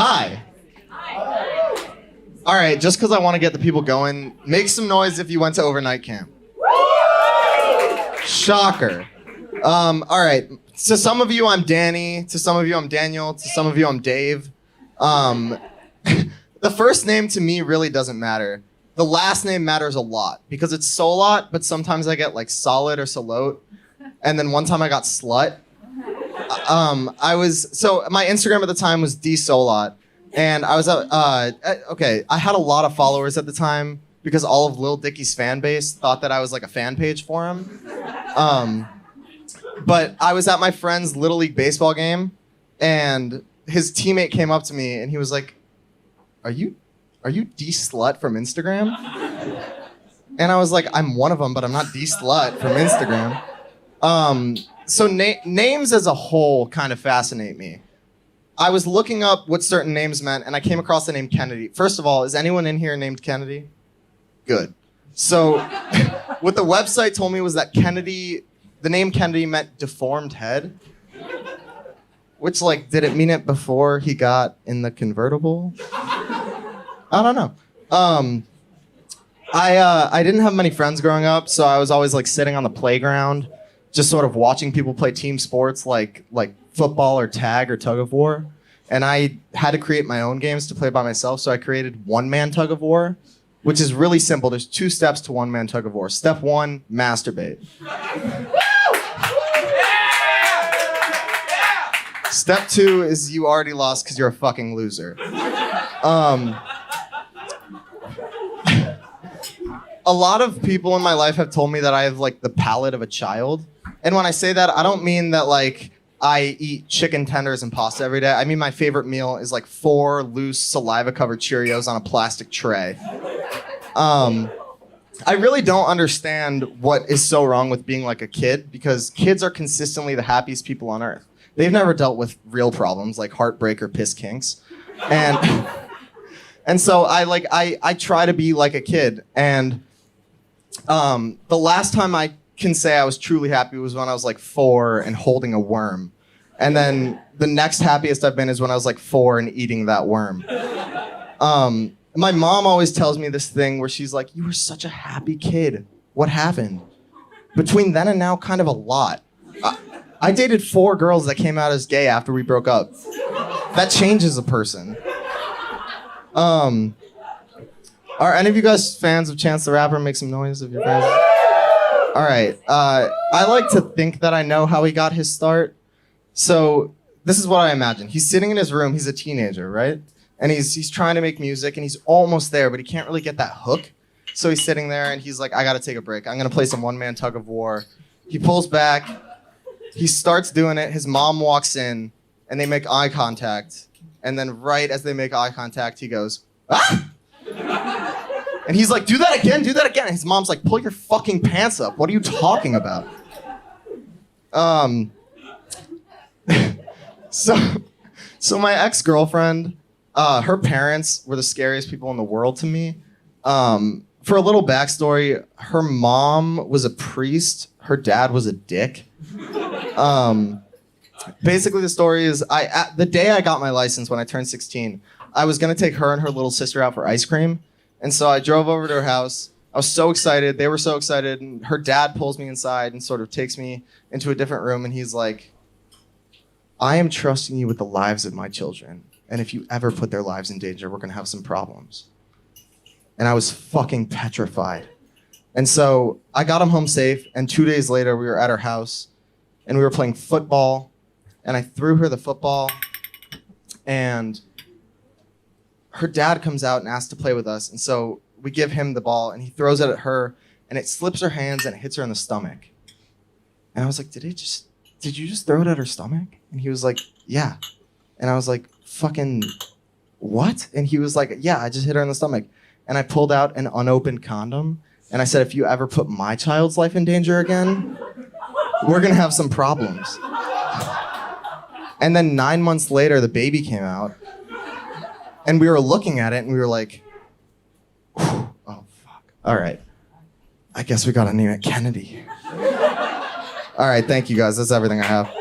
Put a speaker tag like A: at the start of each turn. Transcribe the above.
A: Hi. All right, just because I want to get the people going, make some noise if you went to overnight camp. Shocker. All right, to some of you, I'm Danny. To some of you, I'm Daniel. To some of you, I'm Dave. The first name to me really doesn't matter. The last name matters a lot because it's Solot, but sometimes I get like Solid or Solot. And then one time I got Slut. My Instagram at the time was dsolot. And I was I had a lot of followers at the time because all of Lil Dicky's fan base thought that I was like a fan page for him. But I was at my friend's Little League baseball game, and his teammate came up to me and he was like, Are you D-Slut from Instagram? And I was like, I'm one of them, but I'm not D-Slut from Instagram. So names as a whole kind of fascinate me. I was looking up what certain names meant, and I came across the name Kennedy. First of all, is anyone in here named Kennedy? Good. So what the website told me was that Kennedy, the name Kennedy meant deformed head. Which, like, did it mean it before he got in the convertible? I don't know. I didn't have many friends growing up, so I was always, like, sitting on the playground, just sort of watching people play team sports like football or tag or tug of war. And I had to create my own games to play by myself, so I created one-man tug of war, which is really simple. There's 2 steps to one-man tug of war. Step 1, masturbate. Step 2 is you already lost because you're a fucking loser. A lot of people in my life have told me that I have like the palate of a child. And when I say that, I don't mean that like I eat chicken tenders and pasta every day. I mean my favorite meal is like 4 loose saliva-covered Cheerios on a plastic tray. I really don't understand what is so wrong with being like a kid, because kids are consistently the happiest people on earth. They've never dealt with real problems like heartbreak or piss kinks. And so I try to be like a kid. And the last time I can say I was truly happy was when I was like 4 and holding a worm. And then the next happiest I've been is when I was like 4 and eating that worm. My mom always tells me this thing where she's like, you were such a happy kid. What happened? Between then and now, kind of a lot. I dated 4 girls that came out as gay after we broke up. That changes a person. Are any of you guys fans of Chance the Rapper? Make some noise if you're fans. All right. I like to think that I know how he got his start. So this is what I imagine. He's sitting in his room. He's a teenager, right? And he's trying to make music, and he's almost there, but he can't really get that hook. So he's sitting there, and he's like, I got to take a break. I'm going to play some one-man tug of war. He pulls back. He starts doing it. His mom walks in, and they make eye contact. And then right as they make eye contact, he goes, ah! And he's like, do that again. And his mom's like, pull your fucking pants up. What are you talking about? So my ex-girlfriend, her parents were the scariest people in the world to me. For a little backstory, her mom was a priest. Her dad was a dick. Basically, the story is, the day I got my license when I turned 16, I was going to take her and her little sister out for ice cream. And so I drove over to her house. I was so excited. They were so excited. And her dad pulls me inside and sort of takes me into a different room. And he's like, I am trusting you with the lives of my children. And if you ever put their lives in danger, we're going to have some problems. And I was fucking petrified. And so I got him home safe. And 2 days later, we were at her house. And we were playing football. And I threw her the football. And her dad comes out and asks to play with us. And so we give him the ball, and he throws it at her, and it slips her hands, and it hits her in the stomach. And I was like, did you just throw it at her stomach? And he was like, yeah. And I was like, fucking what? And he was like, yeah, I just hit her in the stomach. And I pulled out an unopened condom, and I said, if you ever put my child's life in danger again, we're going to have some problems. And then 9 months later, the baby came out. And we were looking at it, and we were like, oh, fuck. All right. I guess we got to name it Kennedy. All right, thank you, guys. That's everything I have.